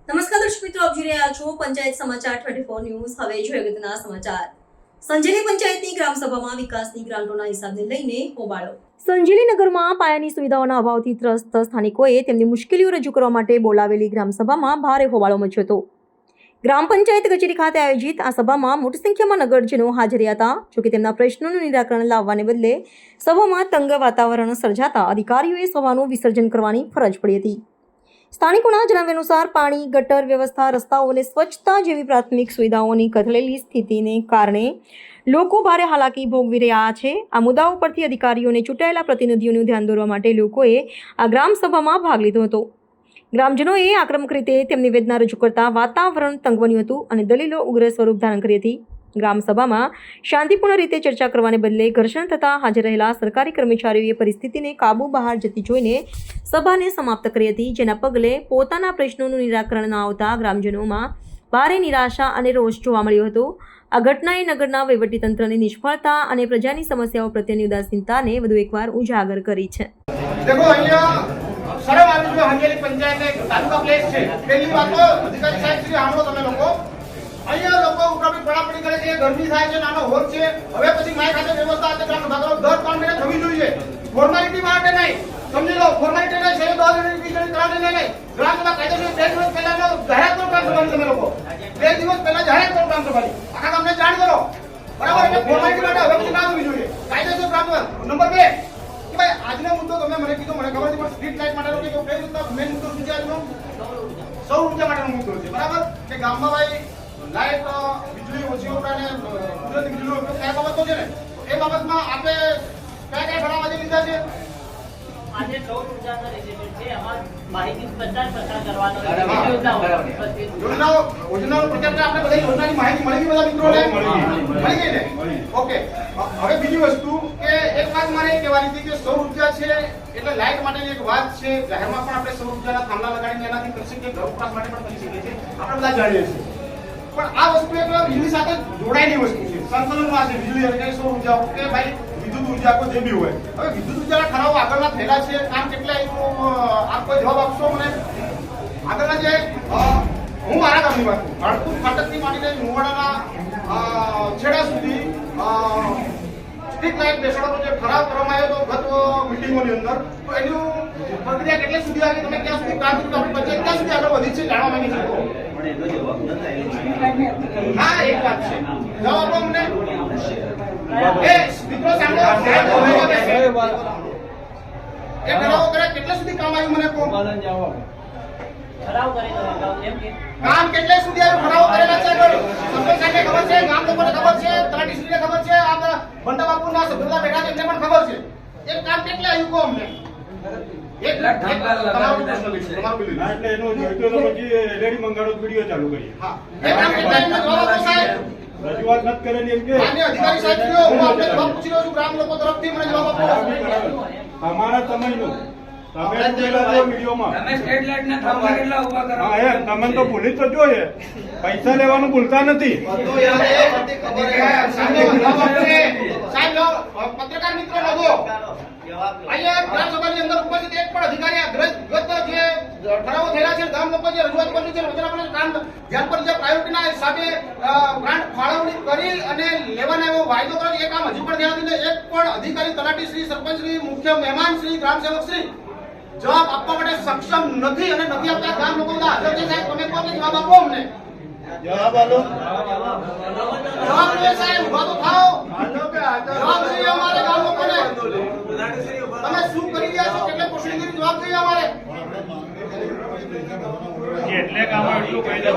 નમસ્કાર દર્શક મિત્રો, આપ જોઈ રહ્યા છો પંચાયત સમાચાર 24 ન્યૂઝ। હવે જોઈએ અગત્યના સમાચાર। સંજેલી પંચાયતની ગ્રામસભામાં વિકાસની ગ્રાન્ટોના હિસાબને લઈને હોબાળો। સંજેલી નગરમાં પાયાની સુવિધાઓના અભાવથી ત્રસ્ત સ્થાનિકોએ તેમની મુશ્કેલીઓ રજૂ કરવા માટે બોલાવેલી ગ્રામસભામાં ભારે હોબાળો મચ્યો હતો। ગ્રામ પંચાયત કચેરી ખાતે આયોજિત આ સભામાં મોટી સંખ્યામાં નગરજનો હાજર રહ્યા હતા। જોકે તેમના પ્રશ્નોનું નિરાકરણ લાવવાને બદલે સભામાં તંગ વાતાવરણ સર્જાતા અધિકારીઓએ સભાનું વિસર્જન કરવાની ફરજ પડી હતી। સ્થાનિકોના જણાવ્યા અનુસાર પાણી, ગટર વ્યવસ્થા, રસ્તાઓ અને સ્વચ્છતા જેવી પ્રાથમિક સુવિધાઓની કથળેલી સ્થિતિને કારણે લોકો ભારે હાલાકી ભોગવી રહ્યા છે। આ મુદ્દાઓ પરથી અધિકારીઓને ચૂંટાયેલા પ્રતિનિધિઓનું ધ્યાન દોરવા માટે લોકોએ આ ગ્રામસભામાં ભાગ લીધો હતો। ગ્રામજનોએ આક્રમક રીતે તેમની વેદના રજૂ કરતા વાતાવરણ તંગ બન્યું હતું અને દલીલો ઉગ્ર સ્વરૂપ ધારણ કરી હતી। ગ્રામસભામાં શાંતિપૂર્ણ રીતે ચર્ચા કરવાને બદલે ઘર્ષણ થતા હાજર રહેલા સરકારી કર્મચારીઓએ પરિસ્થિતિને કાબુ બહાર જતી જોઈને સભાને સમાપ્ત કરી હતી, જેના પગલે પોતાના પ્રશ્નોનું નિરાકરણ ન આવતા ગ્રામજનોમાં ભારે નિરાશા અને રોષ જોવા મળ્યો હતો। આ ઘટનાએ નગરના વહીવટીતંત્રની નિષ્ફળતા અને પ્રજાની સમસ્યાઓ પ્રત્યેની ઉદાસીનતાને વધુ એકવાર ઉજાગર કરી છે। શરમ આવી જો હંગેલી પંચાયત એક તાલુકા પ્લેસ છે। પહેલી વાત તો અધિકારી સાહેબ શ્રી સાંભળો તમે લોકો, અહીંયા લોકો ઉપરાપી પડાપડી કરે છે, ગરમી થાય છે, નાનો હોલ છે। હવે પછી માય ખાતે વ્યવસ્થા છે, ગ્રામ સભા દર 3 મહિને થવી જોઈએ। ફોર્માલિટી માટે નહીં, સમજી લો, ફોર્માલિટી નહીં, શહેર 2 મિનિટ 20 મિનિટ કરાવને નહીં। ગ્રામ સભા કાયદેસર 2 દિવસ પહેલાનો જાહેરાત કરો ગ્રામ સભાની તમે લોકો, 2 દિવસ પહેલા જાહેરાત કરો ગ્રામ સભાની, આખા ગામને જાણ કરો, બરાબર? એટલે ફોર્માલિટી માટે હવે પછી ના થવી જોઈએ, કાયદેસર ગ્રામ સભા। નંબર 2 કે ભાઈ આજનો મુદ્દો તમે મને કીધો, મને ખબર છે, પણ સ્ટ્રીટ લાઇટ માટેનો કે કઈ રીતના મેઇન મુદ્દો શું છે આજનો? સૌર ઉર્જા માટેનો મુદ્દો છે, બરાબર? કે ગામમાં ભાઈ લાઇટ વીજળી ઓછી વપરાય ને કુદરતી વીજળીનો ઉપયોગ કયા બાબતો છે ને, એ બાબતમાં આપણે કયા ઠરાવ આજે લીધા છે? આજે સૌર ઉર્જાનો રેગ્યુલેશન છે, આમાં માહિતી પ્રચાર કરવાનો યોજનાઓ પ્રચાર આપણે બધી યોજનાની માહિતી મળી ગઈ બધા મિત્રોને? મળી ગઈ ને? ઓકે, હવે બીજી વસ્તુ કે એક વાત મારે એ કહેવાની હતી કે સૌર ઉર્જા છે એટલે લાઇટ માટેની એક વાત છે, જાહેરમાં પણ આપણે સૌર ઉર્જાના થાંભલા લગાડીને એનાથી કરી શકીએ, ઘર વપરાશ માટે પણ કરી શકીએ છીએ, આપણે બધા જાણીએ છીએ। પણ આ વસ્તુ એક વીજળી સાથે જોડાયેલી વસ્તુ છે, સંકલનમાં છે વીજળી અને સૌર ઉર્જા કે ભાઈ વિદ્યુત ઉર્જા કોઈ જે બી હોય। હવે વિદ્યુત ઉર્જાના ઠરાવો આગળના થયેલા છે, કામ કેટલા આપ કોઈ જવાબ આપશો મને? આગળના જે હું મારા ગામની વાત કરું, હળકુટ ફાટકથી માંડીને મુવાડાના છેડા સુધી સ્ટ્રીટ લાઇટ બેસાડવાનો જે ઠરાવ કરવામાં આવ્યો હતો ગત મિટિંગોની અંદર, તો એની પ્રક્રિયા કેટલી સુધી આવી, તમે ક્યાં સુધી કામ કર્યું, આપણી પંચાયત ક્યાં સુધી આગળ વધી છે, જાણવા માંગી છે? હા, એક વાત છે, જવાબ અમને એ મિત્રો સાંભળો, એ ઠરાવો કર્યા કેટલા સુધી કામ આવ્યું મને કહો? ઠરાવ કરી દો એમ કે કામ કેટલે સુધી આવ્યું? ઠરાવો કરેલા છે, સરપંચ સાહેબને ખબર છે, ગામ લોકોને ખબર છે, તલાટીશ્રીને ખબર છે, આ બંટા બાપુના સભ્યતા બેઠા છે એમને પણ ખબર છે, એ કામ કેટલે આવ્યું કહો અમને? રજૂઆત નથી કરેલી એમ કે અધિકારી સાહેબ, હું આપને જવાબ પૂછી રહ્યો છું ગ્રામ લોકો તરફથી, મને જવાબ આપો। અમારા સમયનું તમે પેલા જો વિડીયોમાં તમે સ્ટેટ લાઇટ ના થાંભલા કેટલા ઊભા કરો? હા, એમ તમે તો ભૂલી તો જોઈએ, પૈસા લેવાનું ભૂલતા નથી। પત્રકાર મિત્રો લગો અહીંયા ગ્રામ સભાની અંદર ઉપસ્થિત એક પણ અધિકારી આ ગત જે ઠરાવો થયેલા છે, ગામ લોકો જે રજૂઆત કરી છે, રચના કામ ધ્યાન પર જે પ્રાયોરિટીના હિસાબે ગ્રાન્ટ ફાળવણી કરી અને લેવાના એવો વાયદો કર્યો, એ કામ હજી પણ ધ્યાન દીધું, એક પણ અધિકારી, તલાટી શ્રી, સરપંચ શ્રી, મુખ્ય મહેમાન શ્રી, ગ્રામ સેવક શ્રી જવાબ આપવા માટે સક્ષમ નથી અને નથી આપતા। ગામ લોકો બધા હાજર છે, સાહેબ તમે કહો કે જવાબ આપો અમને, જવાબ આલો, જવાબ લો સાહેબ, ઉભા તો થાઓ, જવાબ જોઈએ અમારે ગામ લોકોને, તમે શું કરી રહ્યા છો, કેટલે કોશિશ કરી, જવાબ જોઈએ અમારે। એટલે કામ એટલું કહી દે